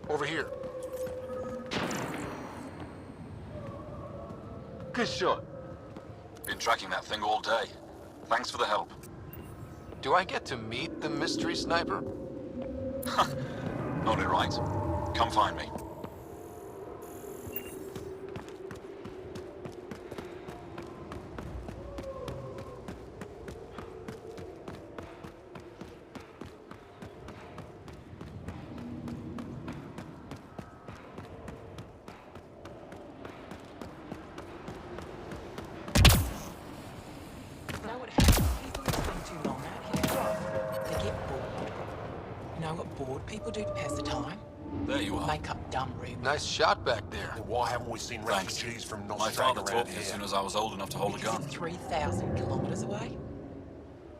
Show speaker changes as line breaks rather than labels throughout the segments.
Over here. Good shot.
Been tracking that thing all day. Thanks for the help.
Do I get to meet the mystery sniper?
Only right. Come find me.
Know what happens? People who spend too long out here, they get bored. You know what bored people do to pass the time?
There you are.
Make up dumb rumors.
Nice shot back there.
Then why haven't we seen
Thanks.
refugees from
My
Nostrad
father
around
taught me
here?
as soon as I was old enough to hold a
Because
gun.
it's 3,000 kilometers away?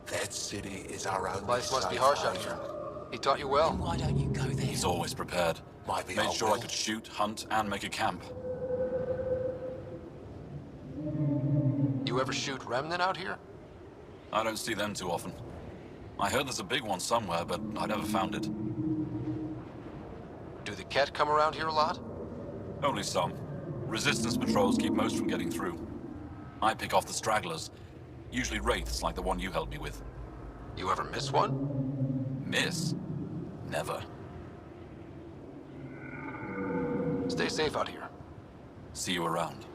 That city is our only
Life must be
safe
harsh out
haven.
here. He taught you
Then
well.
why don't you go there?
He's always prepared.
Might be
Made
our
sure I
will.
could shoot, hunt, and make a camp.
You ever shoot remnant out here?
I don't see them too often. I heard there's a big one somewhere, but I never found it.
Do the Ket come around here a lot?
Only some. Resistance patrols keep most from getting through. I pick off the stragglers. Usually wraiths like the one you helped me with.
You ever miss one?
Miss? Never.
Stay safe out here.
See you around.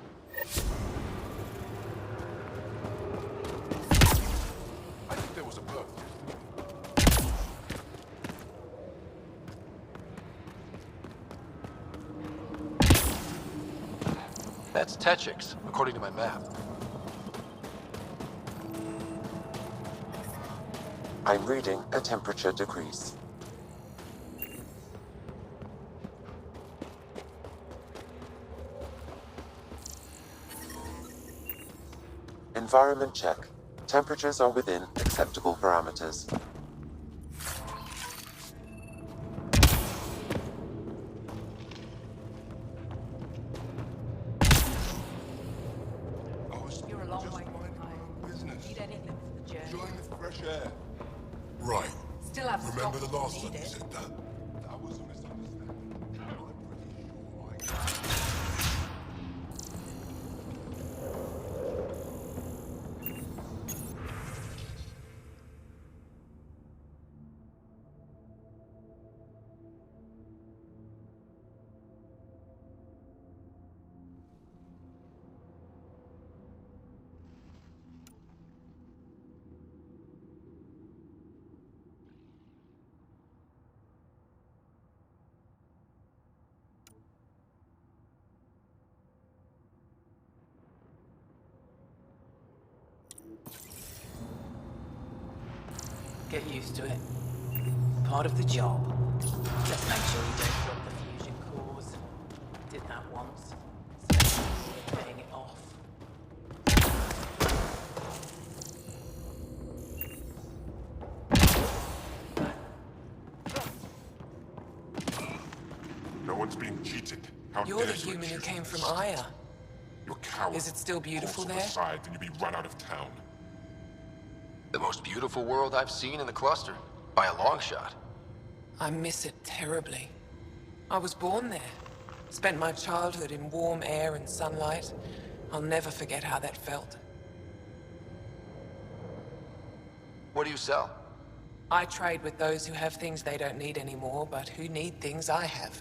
I think there was a birth.
That's Techix, according to my map.
I'm reading a temperature decrease. Environment check. Temperatures are within acceptable parameters.
You're a long way from home.
Business.
Need anything for the journey?
Enjoying the fresh air. Right.
Still have
Remember the
stock
last
if
time
need
you
it.
said that? That was a misunderstanding. I'm pretty sure I...
Get used to it. Part of the job. Just make sure you don't drop the fusion cores. Did that once. Especially paying it off.
No one's being cheated. How
You're
dare
the
you
human who
accuse
came
me
from
of such?
Aya.
You're a coward.
Is it still beautiful
Force
there?
aside, then you'll be run out of town.
The most beautiful world I've seen in the cluster, by a long shot.
I miss it terribly. I was born there. Spent my childhood in warm air and sunlight. I'll never forget how that felt.
What do you sell?
I trade with those who have things they don't need anymore, but who need things I have.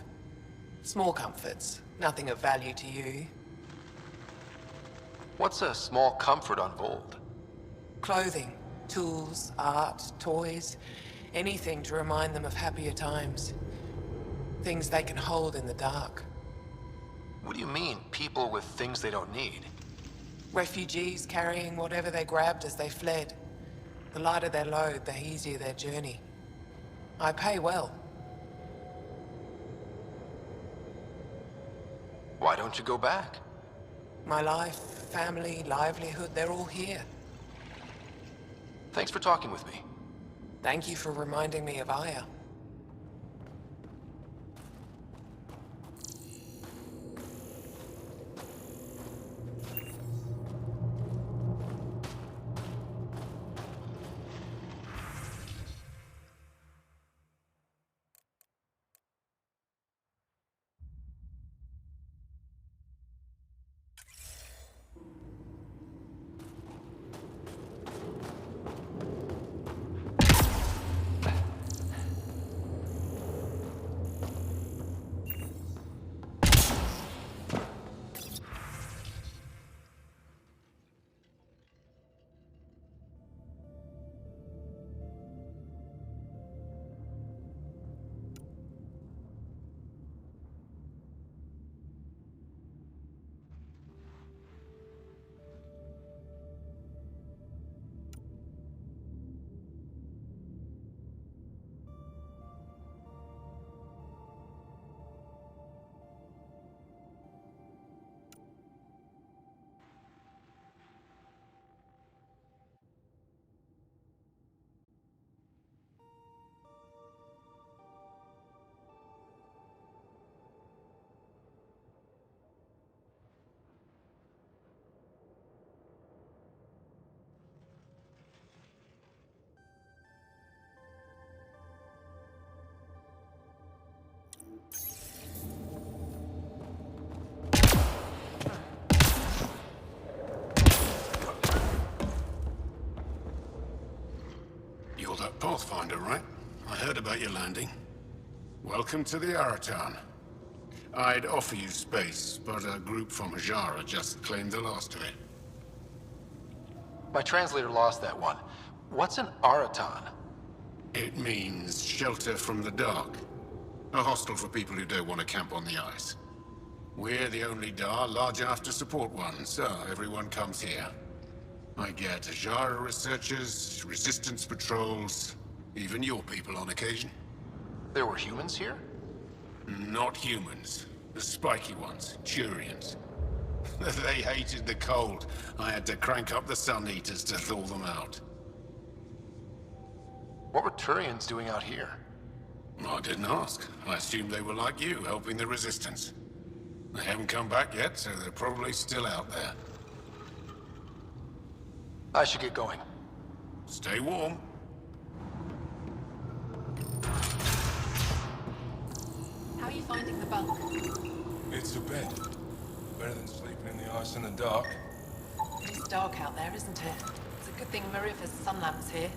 Small comforts, nothing of value to you.
What's a small comfort on Vold?
Clothing, tools, art, toys, anything to remind them of happier times. Things they can hold in the dark.
What do you mean, people with things they don't need?
Refugees carrying whatever they grabbed as they fled. The lighter their load, the easier their journey. I pay well.
Why don't you go back?
My life, family, livelihood, they're all here.
Thanks for talking with me.
Thank you for reminding me of Aya.
Pathfinder, right? I heard about your landing. Welcome to the Araton. I'd offer you space, but a group from Ajara just claimed the last of it.
My translator lost that one. What's an Araton?
It means shelter from the dark. A hostel for people who don't want to camp on the ice. We're the only Dar large enough to support one, so everyone comes here. I get Ajara researchers, resistance patrols, even your people on occasion.
There were humans here?
Not humans. The spiky ones, Turians. They hated the cold. I had to crank up the sun eaters to thaw them out.
What were Turians doing out here?
I didn't ask. I assumed they were like you, helping the resistance. They haven't come back yet, so they're probably still out there.
I should get going.
Stay warm.
How are you finding the bunk?
It's a bed. Better than sleeping in the ice in the dark.
It's dark out there, isn't it? It's a good thing Marifa's sun lamp's here.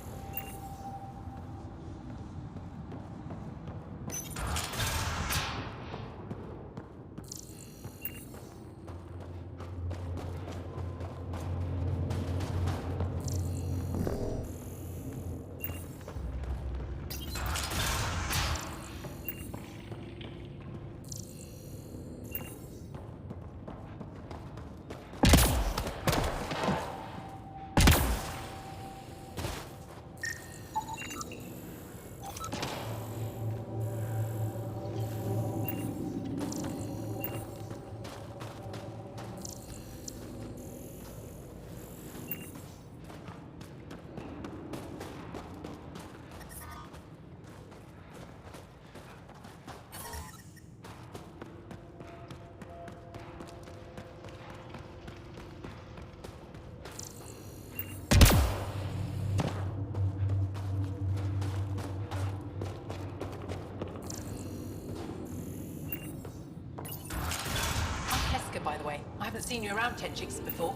By the way, I haven't seen you around Techix before.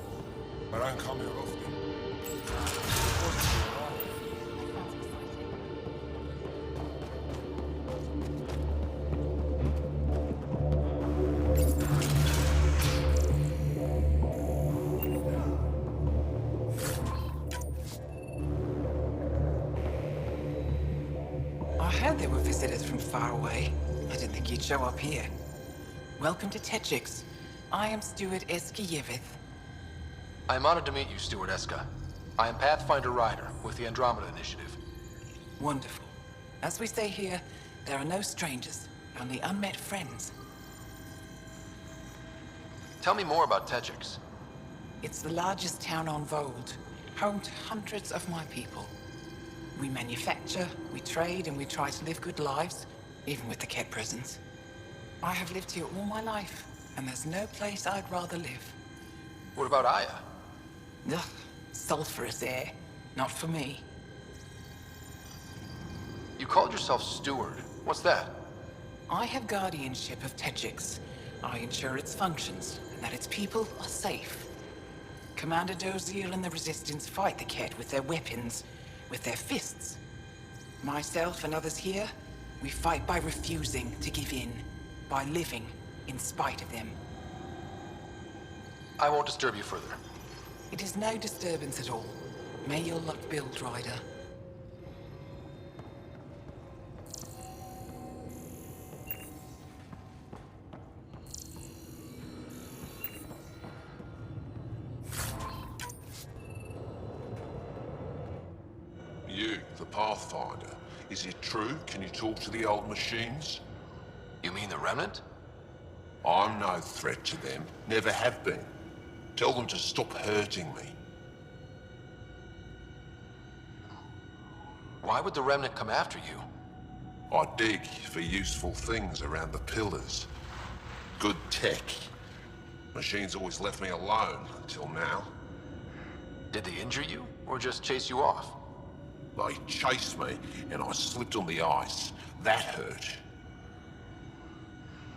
I don't come here often.
I heard there were visitors from far away. I didn't think you'd show up here. Welcome to Techix. I am Steward Eskiyevith.
I am honored to meet you, Steward Eska. I am Pathfinder Ryder with the Andromeda Initiative.
Wonderful. As we say here, there are no strangers, only unmet friends.
Tell me more about Techix.
It's the largest town on Vold, home to hundreds of my people. We manufacture, we trade, and we try to live good lives, even with the Ket presence. I have lived here all my life, and there's no place I'd rather live.
What about Aya?
Ugh, sulfurous air. Not for me.
You called yourself Steward. What's that?
I have guardianship of Techix. I ensure its functions, and that its people are safe. Commander Doziel and the Resistance fight the Ket with their weapons, with their fists. Myself and others here, we fight by refusing to give in, by living in spite of them.
I won't disturb you further.
It is no disturbance at all. May your luck build, Ryder.
You, the Pathfinder. Is it true? Can you talk to the old machines?
You mean the Remnant?
I'm no threat to them. Never have been. Tell them to stop hurting me.
Why would the Remnant come after you?
I dig for useful things around the pillars. Good tech. Machines always left me alone until now.
Did they injure you, or just chase you off?
They chased me, and I slipped on the ice. That hurt.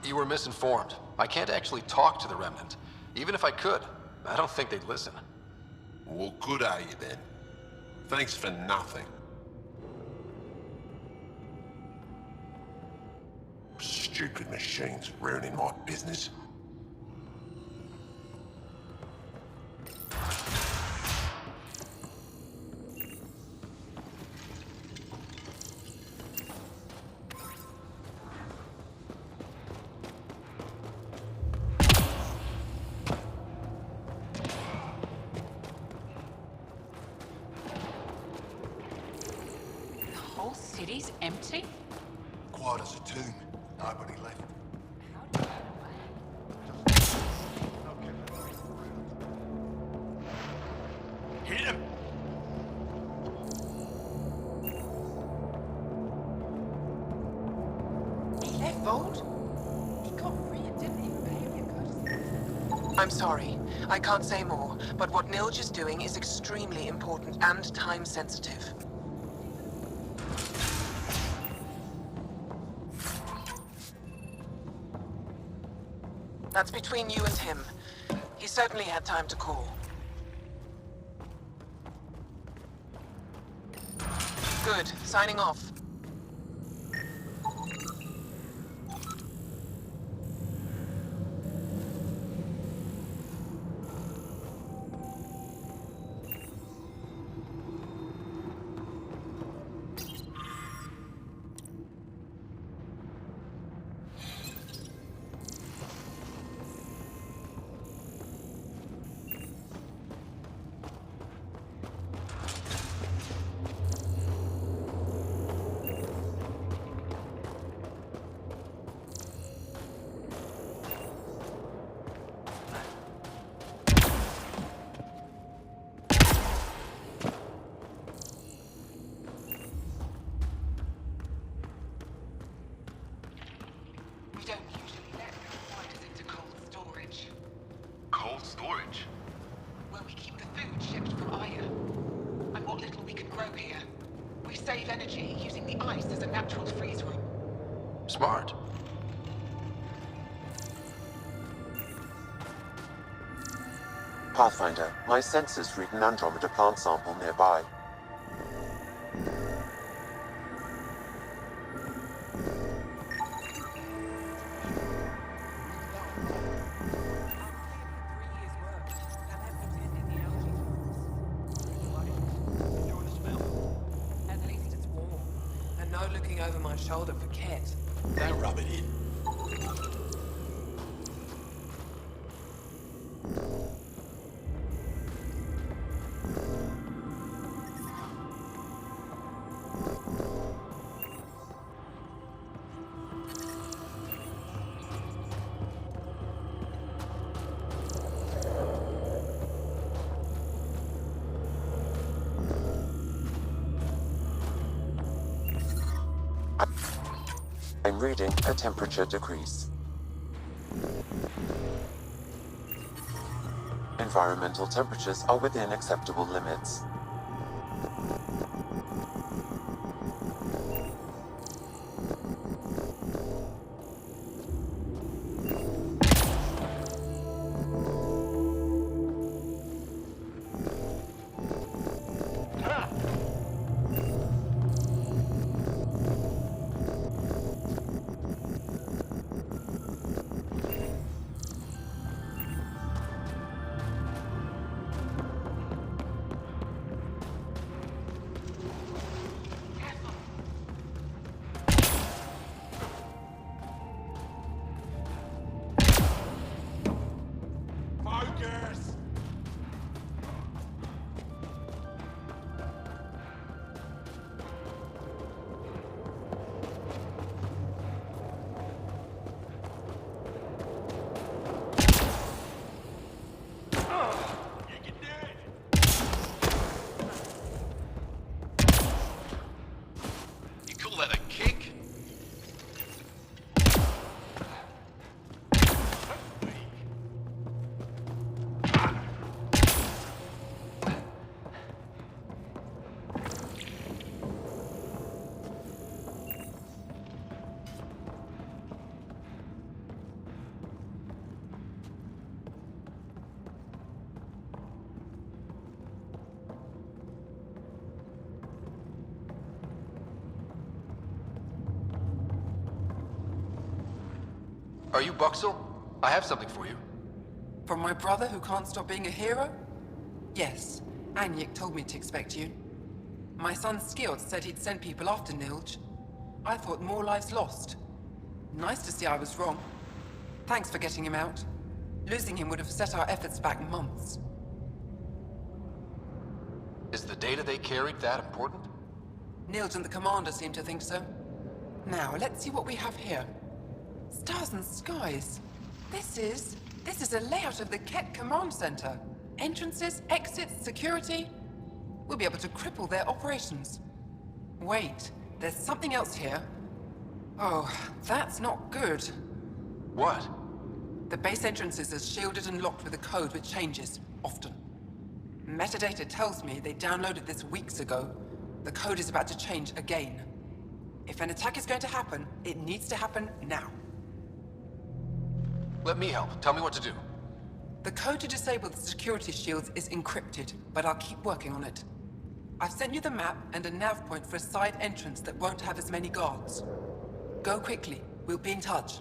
You were misinformed. I can't actually talk to the Remnant. Even if I could, I don't think they'd listen.
Well, good are you then? Thanks for nothing. stupid machines ruining my business.
The whole city's empty?
Quiet as a tomb. Nobody left. Hit him!
He left Vault? He got free and didn't even pay me a courtesy.
I'm sorry. I can't say more, but what Nilge is doing is extremely important and time-sensitive. That's between you and him. He certainly had time to call. Good. Signing off.
We don't usually let fighters into cold storage.
Cold storage?
Where we keep the food shipped from Aya. And what little we can grow here. We save energy using the ice as a natural freeze room.
Smart.
Pathfinder, my sensors read an Andromeda plant sample nearby.
At least it's warm. And no looking over my shoulder for Ket.
Don't rub it in.
I'm reading a temperature decrease. Environmental temperatures are within acceptable limits.
Are you Buxel? I have something for you.
From my brother who can't stop being a hero? Yes, Anyik told me to expect you. My son Skjord said he'd sent people after Nilj. I thought more lives lost. Nice to see I was wrong. Thanks for getting him out. Losing him would have set our efforts back months.
Is the data they carried that important?
Nilj and the commander seem to think so. Now, let's see what we have here. Stars and skies. This is a layout of the Ket Command Center. Entrances, exits, security. We'll be able to cripple their operations. Wait, there's something else here. Oh, that's not good.
What?
The base entrances are shielded and locked with a code which changes, often. Metadata tells me they downloaded this weeks ago. The code is about to change again. If an attack is going to happen, it needs to happen now.
Let me help. Tell me what to do.
The code to disable the security shields is encrypted, but I'll keep working on it. I've sent you the map and a nav point for a side entrance that won't have as many guards. Go quickly. We'll be in touch.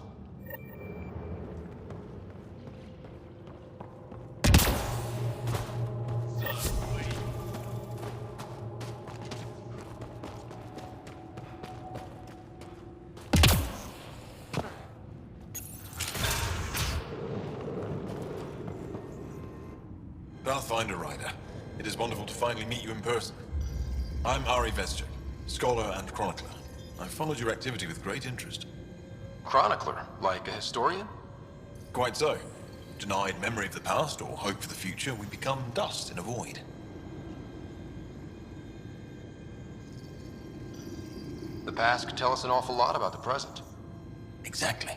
Pathfinder Rider, it is wonderful to finally meet you in person. I'm Ari Vezchik, scholar and chronicler. I've followed your activity with great interest.
Chronicler? Like a historian?
Quite so. Denied memory of the past or hope for the future, we become dust in a void.
The past could tell us an awful lot about the present.
Exactly.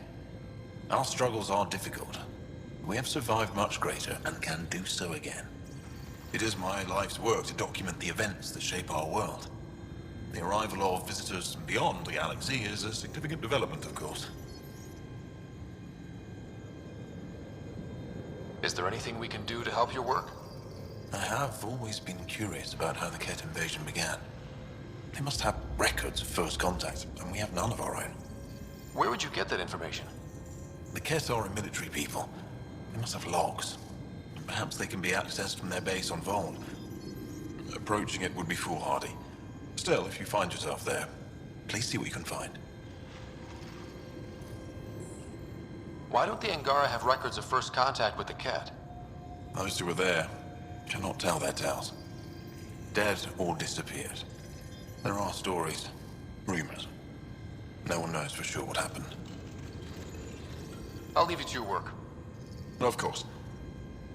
Our struggles are difficult. We have survived much greater and can do so again. It is my life's work to document the events that shape our world. The arrival of visitors from beyond the galaxy is a significant development, of course.
Is there anything we can do to help your work?
I have always been curious about how the Ket invasion began. They must have records of first contact, and we have none of our own.
Where would you get that information?
The Ket are a military people. They must have logs. Perhaps they can be accessed from their base on Vol. Approaching it would be foolhardy. Still, if you find yourself there, please see what you can find.
Why don't the Angara have records of first contact with the Ket?
Those who were there cannot tell their tales. Dead or disappeared. There are stories, rumors. No one knows for sure what happened.
I'll leave you to your work.
Of course.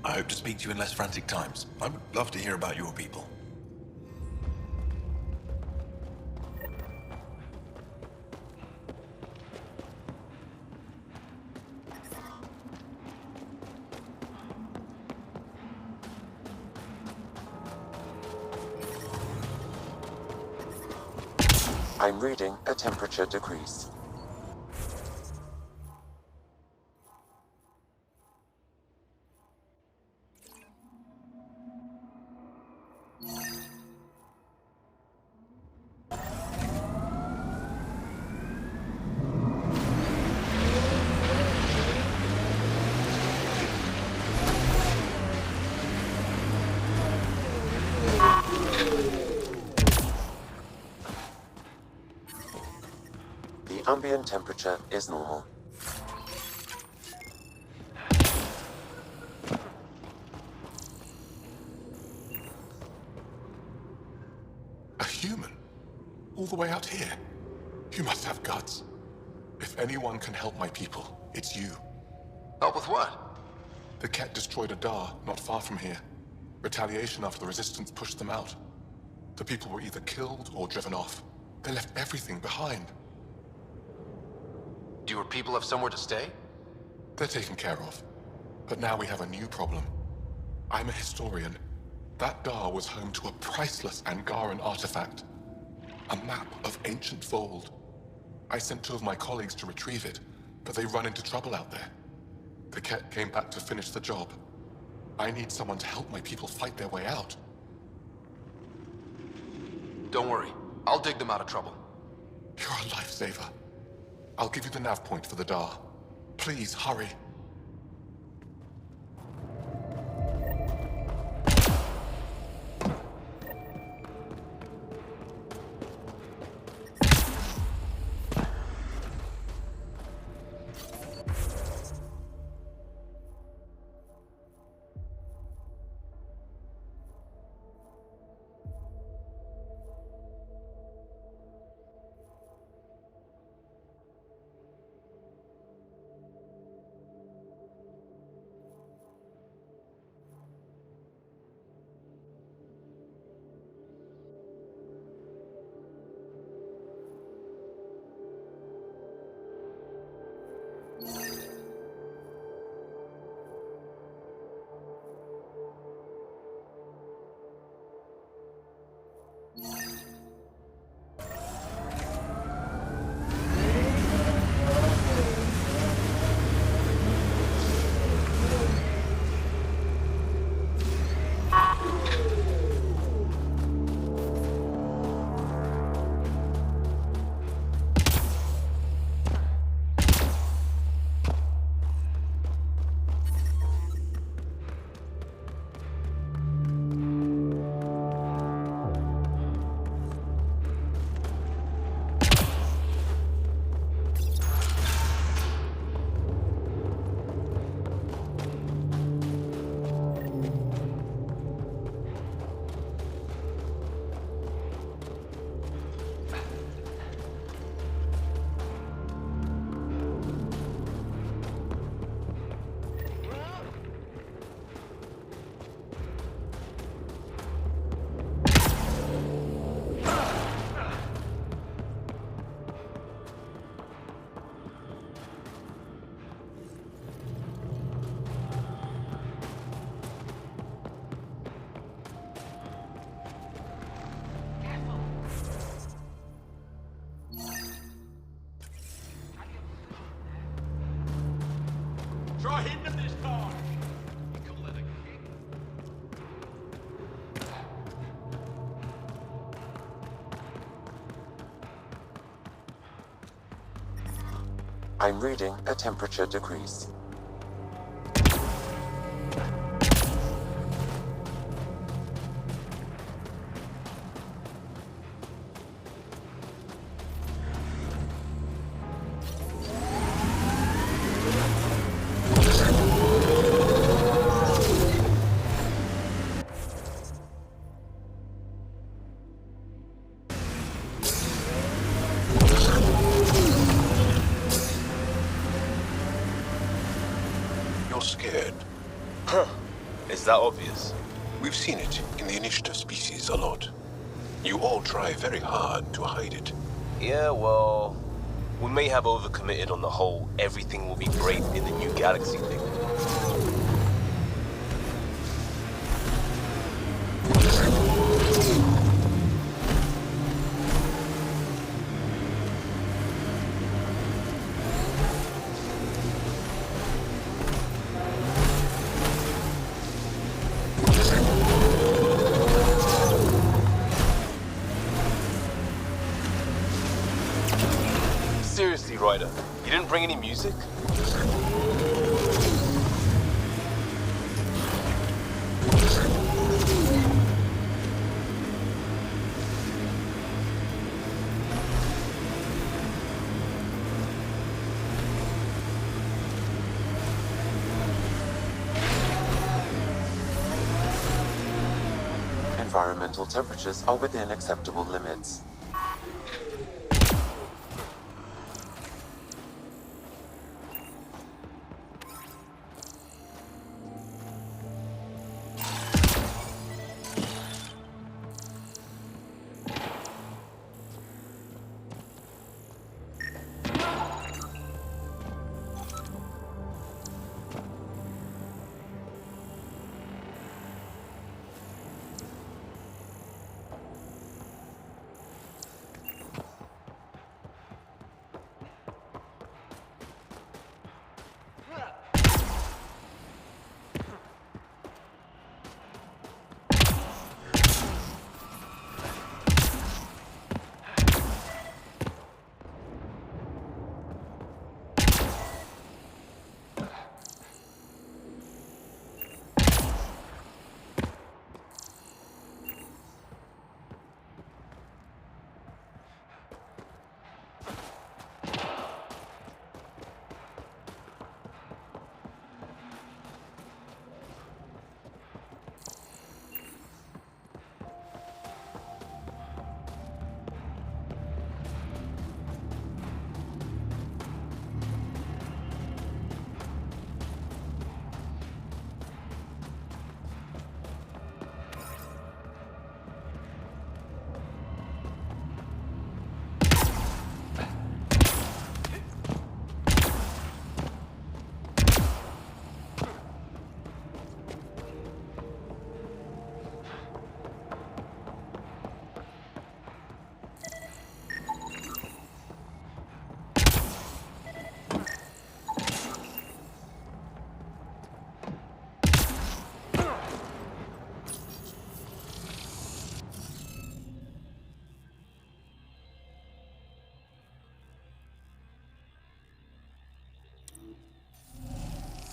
I hope to speak to you in less frantic times. I would love to hear about your people.
I'm reading a temperature decrease. The ambient temperature is normal.
A human? All the way out here? You must have guts. If anyone can help my people, it's you.
Help with what?
The Ket destroyed a Dar not far from here. Retaliation after the Resistance pushed them out. The people were either killed or driven off. They left everything behind.
Do your people have somewhere to stay?
They're taken care of. But now we have a new problem. I'm a historian. That Dar was home to a priceless Angaran artifact. A map of ancient Fold. I sent 2 of my colleagues to retrieve it, but they run into trouble out there. The Ket came back to finish the job. I need someone to help my people fight their way out.
Don't worry. I'll dig them out of trouble.
You're a lifesaver. I'll give you the nav point for the Dar. Please, hurry.
Try hitting him this time.
I'm reading a temperature decrease.
You're scared.
Huh. Is that obvious?
We've seen it in the initiative species a lot. You all try very hard to hide it.
Yeah, well, we may have overcommitted on the whole everything will be great in the new galaxy thing. Seriously, Ryder, you didn't bring any music?
Environmental temperatures are within acceptable limits.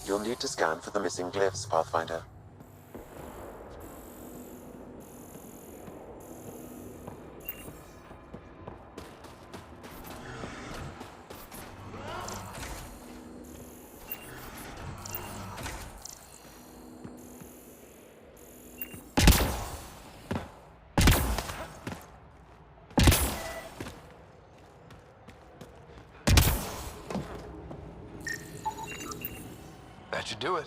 You'll need to scan for the missing glyphs, Pathfinder.
That should do it.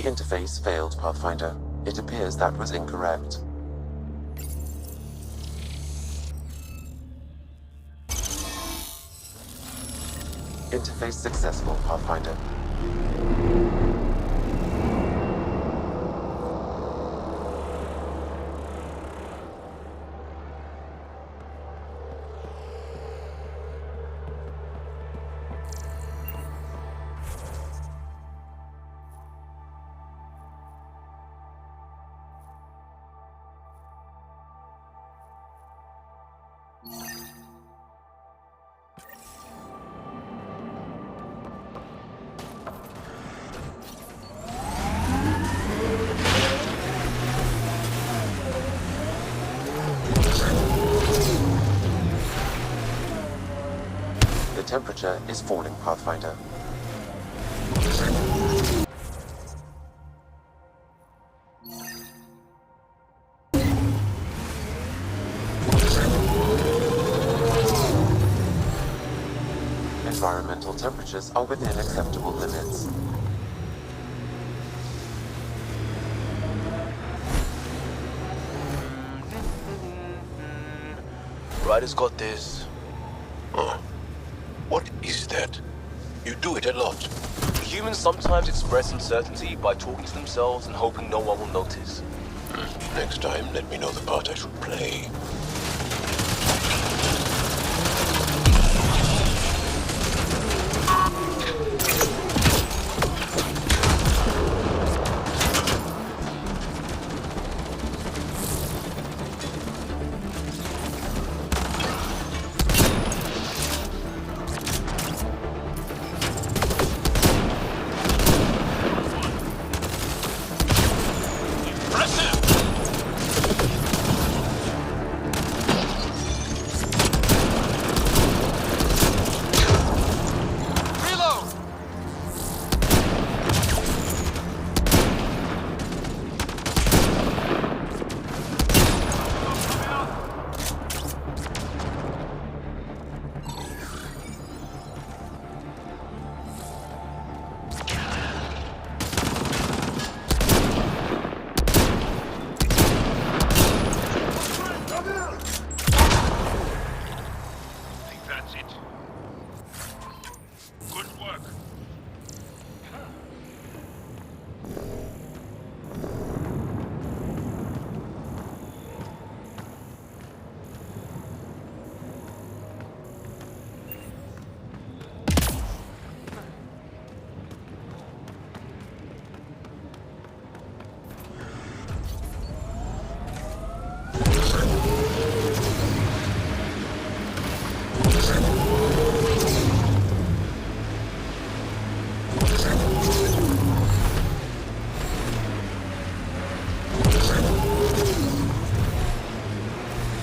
The interface failed, Pathfinder. It appears that was incorrect. Interface successful, Pathfinder. The temperature is falling, Pathfinder. Environmental temperatures are within acceptable limits.
Ryder's got this.
What is that? You do it a lot.
Humans sometimes express uncertainty by talking to themselves and hoping no one will notice.
Next time, let me know the part I should play.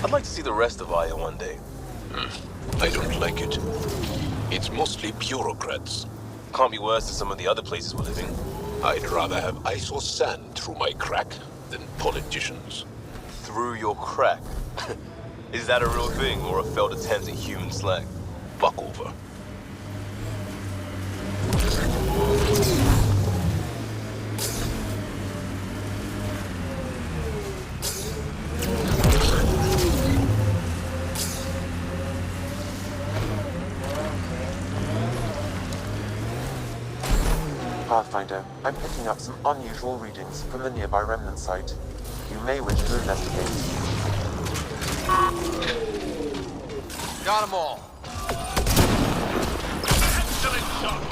I'd like to see the rest of Aya one day.
I don't like it. It's mostly bureaucrats.
Can't be worse than some of the other places we're living.
I'd rather have ice or sand through my crack than politicians.
Through your crack? Is that a real thing or a failed attempt at human slang?
Fuck over.
Pathfinder, I'm picking up some unusual readings from the nearby remnant site. You may wish to investigate.
Got them all.
Excellent shot.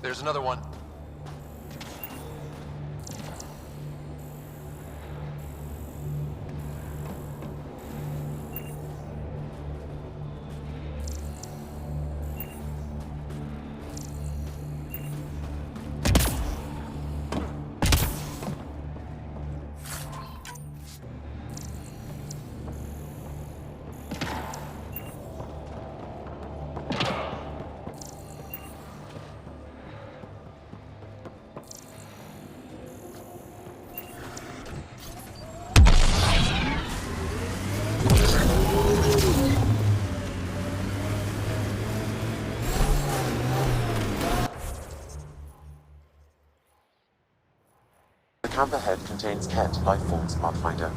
There's another one.
The camp ahead contains Ket life forms Pathfinder.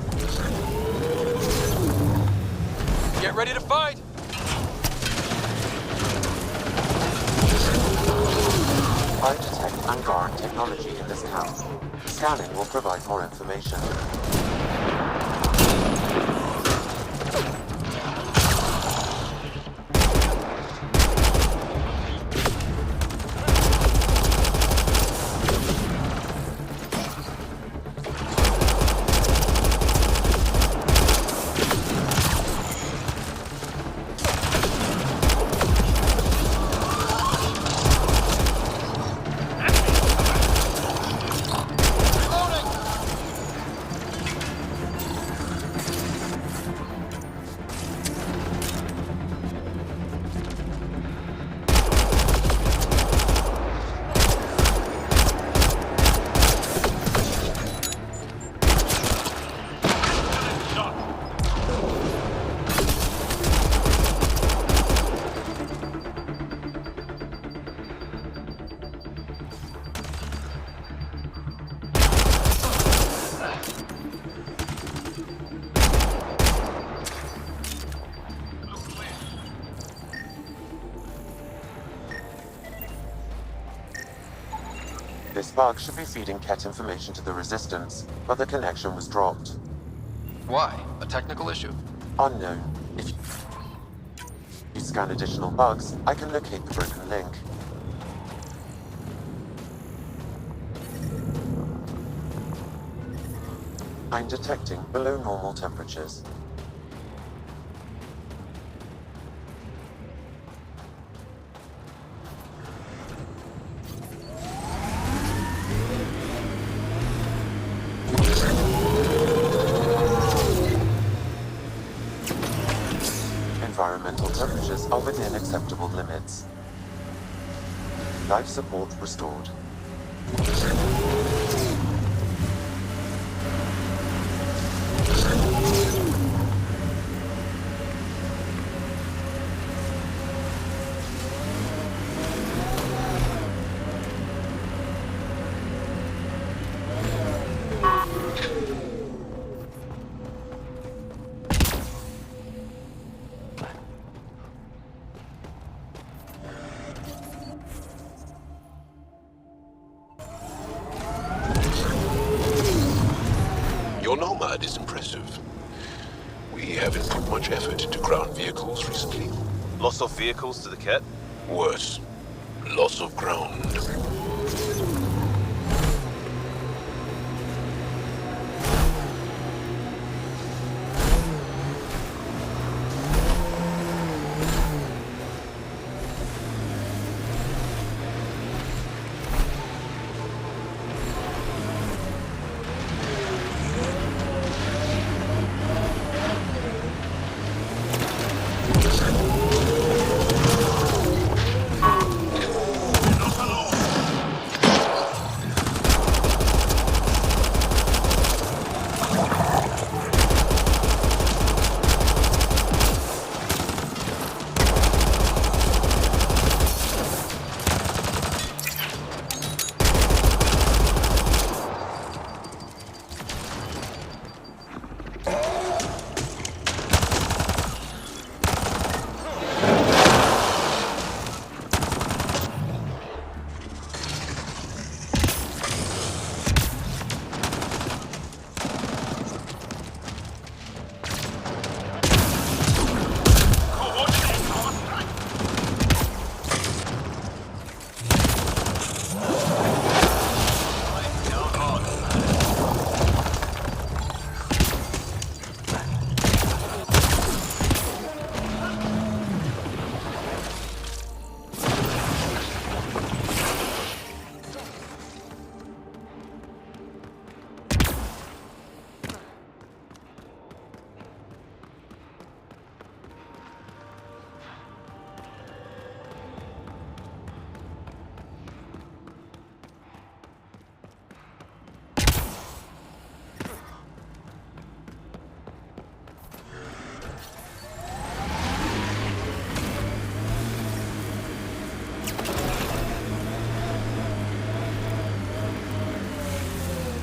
Get ready to fight!
I detect Angaran technology in this camp. Scanning will provide more information. This bug should be feeding Ket information to the Resistance, but the connection was dropped.
Why? A technical issue?
Unknown. If you scan additional bugs, I can locate the broken link. I'm detecting below normal temperatures. Environmental temperatures are within acceptable limits. Life support restored.
Your Nomad is impressive. We haven't put much effort into ground vehicles recently.
Loss of vehicles to the Ket?
Worse, loss of ground.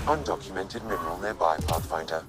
undocumented mineral nearby, Pathfinder.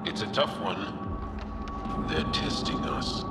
It's a tough one. They're testing us.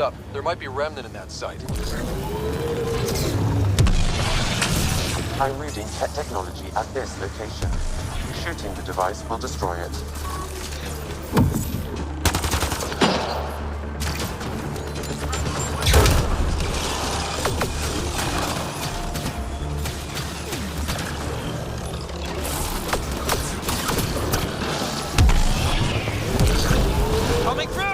up. There might be remnant in that site.
I'm reading Ket technology at this location. Shooting the device will destroy it.
Coming through!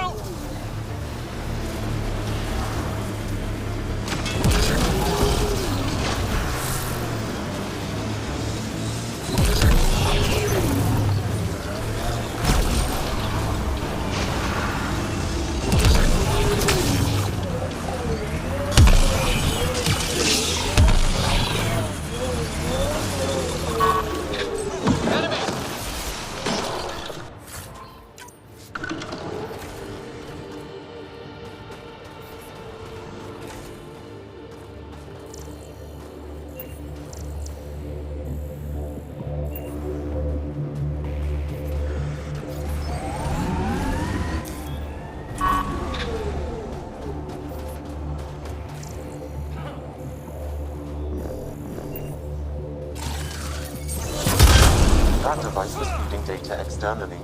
That device was feeding data externally.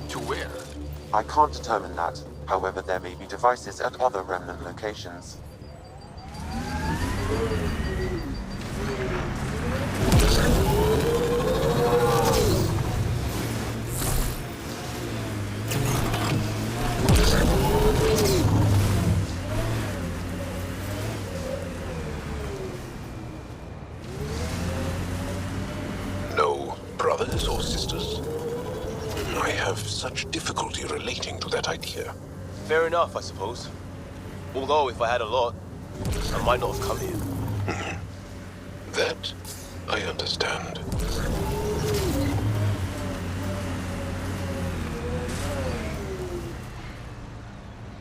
To where?
I can't determine that. However, there may be devices at other remnant locations.
No brothers or sisters? I have such difficulty relating to that idea.
Fair enough, I suppose. Although, if I had a lot, I might not have come here.
That I understand.